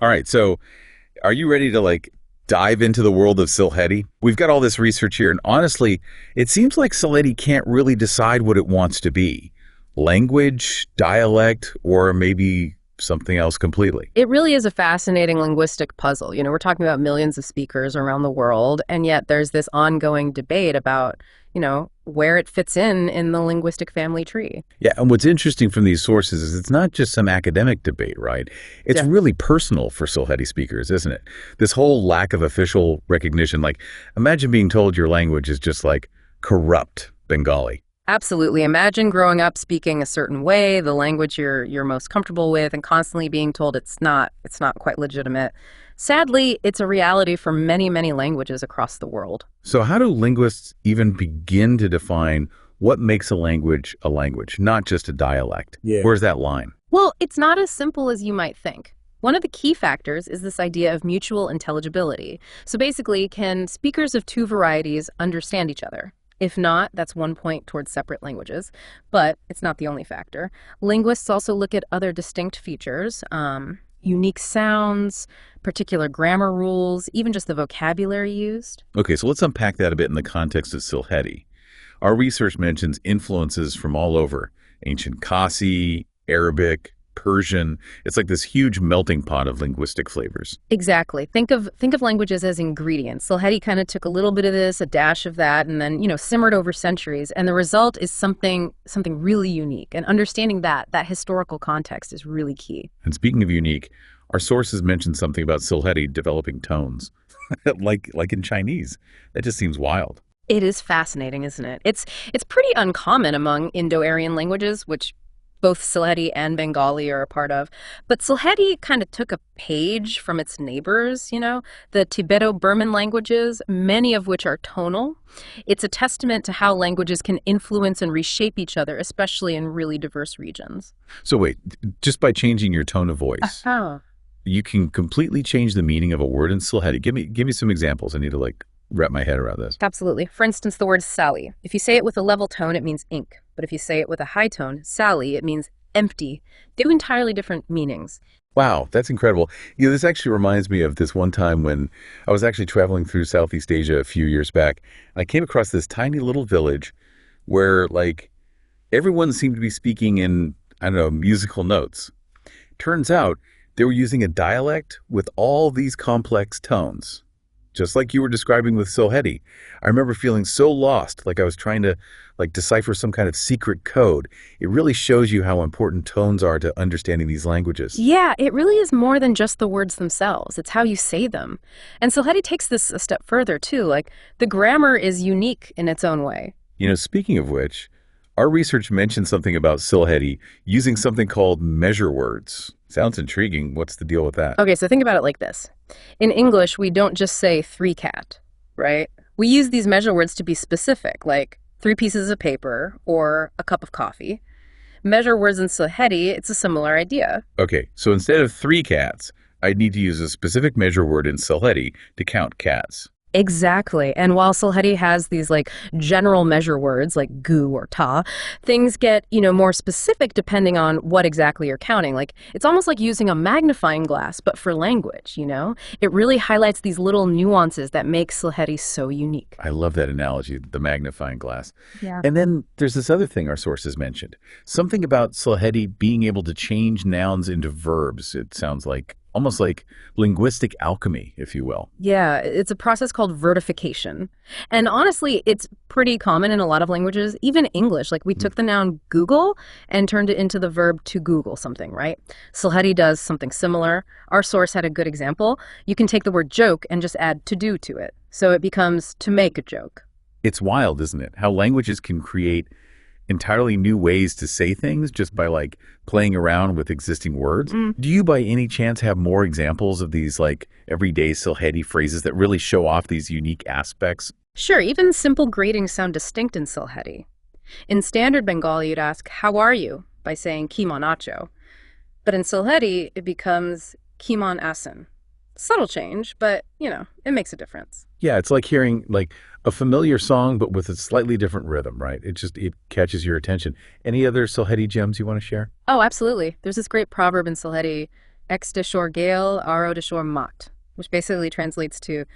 All right, so are you ready to dive into the world of Sylheti? We've got all this research here, and honestly, it seems like Sylheti can't really decide what it wants to be. Language, dialect, or maybe something else completely. It really is a fascinating linguistic puzzle. We're talking about millions of speakers around the world, and yet there's this ongoing debate about, where it fits in the linguistic family tree. Yeah, and what's interesting from these sources is it's not just some academic debate, right? It's Yeah. really personal for Sylheti speakers, isn't it? This whole lack of official recognition, imagine being told your language is just corrupt Bengali. Absolutely. Imagine growing up speaking a certain way, the language you're most comfortable with, and constantly being told it's not quite legitimate. Sadly, it's a reality for many, many languages across the world. So how do linguists even begin to define what makes a language, not just a dialect? Yeah. Where's that line? Well, it's not as simple as you might think. One of the key factors is this idea of mutual intelligibility. So basically, can speakers of two varieties understand each other? If not, that's one point towards separate languages, but it's not the only factor. Linguists also look at other distinct features, unique sounds, particular grammar rules, even just the vocabulary used. Okay, so let's unpack that a bit in the context of Sylheti. Our research mentions influences from all over: ancient Kasi, Arabic, Persian. It's like this huge melting pot of linguistic flavors. Exactly. Think of languages as ingredients. Sylheti kind of took a little bit of this, a dash of that, and then, simmered over centuries. And the result is something really unique. And understanding that historical context is really key. And speaking of unique, our sources mention something about Sylheti developing tones, like in Chinese. That just seems wild. It is fascinating, isn't it? It's pretty uncommon among Indo-Aryan languages, which both Sylheti and Bengali are a part of. But Sylheti kind of took a page from its neighbors, the Tibeto-Burman languages, many of which are tonal. It's a testament to how languages can influence and reshape each other, especially in really diverse regions. So wait, just by changing your tone of voice, you can completely change the meaning of a word in Sylheti. Give me some examples. I need to wrap my head around this. Absolutely. For instance, the word Sally. If you say it with a level tone, it means ink. But if you say it with a high tone, Sally, it means empty. Two entirely different meanings. Wow, that's incredible. This actually reminds me of this one time when I was actually traveling through Southeast Asia a few years back. And I came across this tiny little village where everyone seemed to be speaking in, I don't know, musical notes. Turns out they were using a dialect with all these complex tones. Just like you were describing with Sylheti. I remember feeling so lost, like I was trying to decipher some kind of secret code. It really shows you how important tones are to understanding these languages. Yeah, it really is more than just the words themselves. It's how you say them. And Sylheti takes this a step further, too. The grammar is unique in its own way. Speaking of which, our research mentioned something about Sylheti using something called measure words. Sounds intriguing. What's the deal with that? Okay, so think about it like this. In English, we don't just say 3 cat, right? We use these measure words to be specific, like 3 pieces of paper or a cup of coffee. Measure words in Sylheti, it's a similar idea. Okay, so instead of 3 cats, I'd need to use a specific measure word in Sylheti to count cats. Exactly. And while Sylheti has these general measure words like gu or ta, things get, more specific depending on what exactly you're counting. It's almost like using a magnifying glass, but for language, It really highlights these little nuances that make Sylheti so unique. I love that analogy, the magnifying glass. Yeah. And then there's this other thing our sources mentioned. Something about Sylheti being able to change nouns into verbs. It sounds almost like linguistic alchemy, if you will. Yeah, it's a process called vertification. And honestly, it's pretty common in a lot of languages, even English. We took the noun Google and turned it into the verb to Google something, right? Sylheti does something similar. Our source had a good example. You can take the word joke and just add to do to it. So it becomes to make a joke. It's wild, isn't it? How languages can create entirely new ways to say things just by playing around with existing words. Do you by any chance have more examples of these everyday Sylheti phrases that really show off these unique aspects? Sure, even simple greetings sound distinct in Sylheti. In standard Bengali, you'd ask, "How are you?" by saying "Kimon acho." But in Sylheti, it becomes "Kimon asin." Subtle change, but, it makes a difference. Yeah, it's like hearing a familiar song, but with a slightly different rhythm, right? It catches your attention. Any other Sylheti gems you want to share? Oh, absolutely. There's this great proverb in Sylheti, Ex de shore gale, aro de shore mat, which basically translates to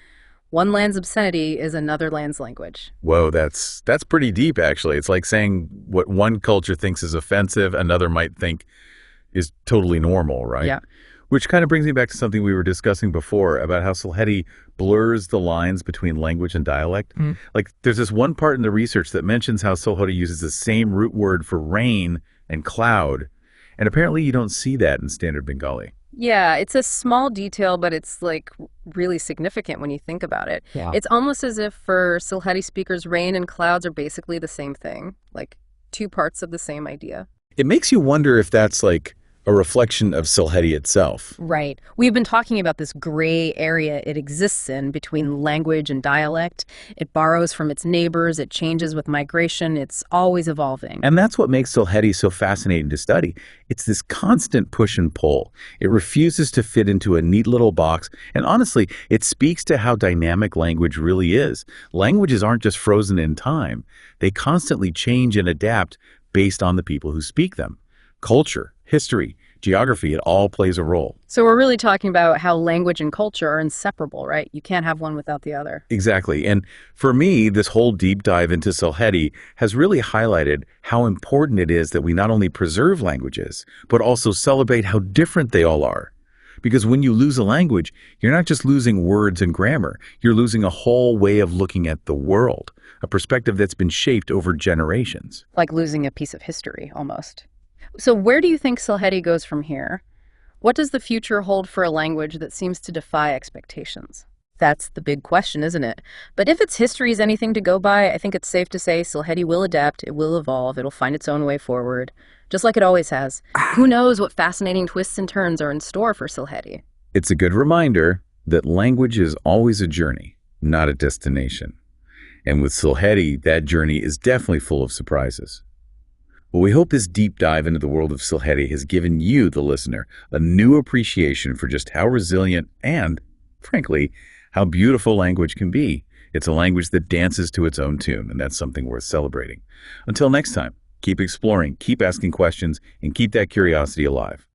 one land's obscenity is another land's language. Whoa, that's pretty deep, actually. It's like saying what one culture thinks is offensive, another might think is totally normal, right? Yeah. Which kind of brings me back to something we were discussing before about how Sylheti blurs the lines between language and dialect. Like, there's this one part in the research that mentions how Sylheti uses the same root word for rain and cloud, and apparently you don't see that in standard Bengali. Yeah, it's a small detail, but it's like really significant when you think about it. Yeah. It's almost as if for Sylheti speakers, rain and clouds are basically the same thing, like two parts of the same idea. It makes you wonder if that's like a reflection of Sylheti itself. Right. We've been talking about this gray area it exists in between language and dialect. It borrows from its neighbors, it changes with migration, it's always evolving. And that's what makes Sylheti so fascinating to study. It's this constant push and pull. It refuses to fit into a neat little box, and honestly, it speaks to how dynamic language really is. Languages aren't just frozen in time. They constantly change and adapt based on the people who speak them. Culture, history, geography, it all plays a role. So we're really talking about how language and culture are inseparable, right? You can't have one without the other. Exactly. And for me, this whole deep dive into Sylheti has really highlighted how important it is that we not only preserve languages, but also celebrate how different they all are. Because when you lose a language, you're not just losing words and grammar, you're losing a whole way of looking at the world, a perspective that's been shaped over generations. Like losing a piece of history, almost. So where do you think Sylheti goes from here? What does the future hold for a language that seems to defy expectations? That's the big question, isn't it? But if its history is anything to go by, I think it's safe to say Sylheti will adapt, it will evolve, it'll find its own way forward, just like it always has. Who knows what fascinating twists and turns are in store for Sylheti? It's a good reminder that language is always a journey, not a destination. And with Sylheti, that journey is definitely full of surprises. Well, we hope this deep dive into the world of Sylheti has given you, the listener, a new appreciation for just how resilient and, frankly, how beautiful language can be. It's a language that dances to its own tune, and that's something worth celebrating. Until next time, keep exploring, keep asking questions, and keep that curiosity alive.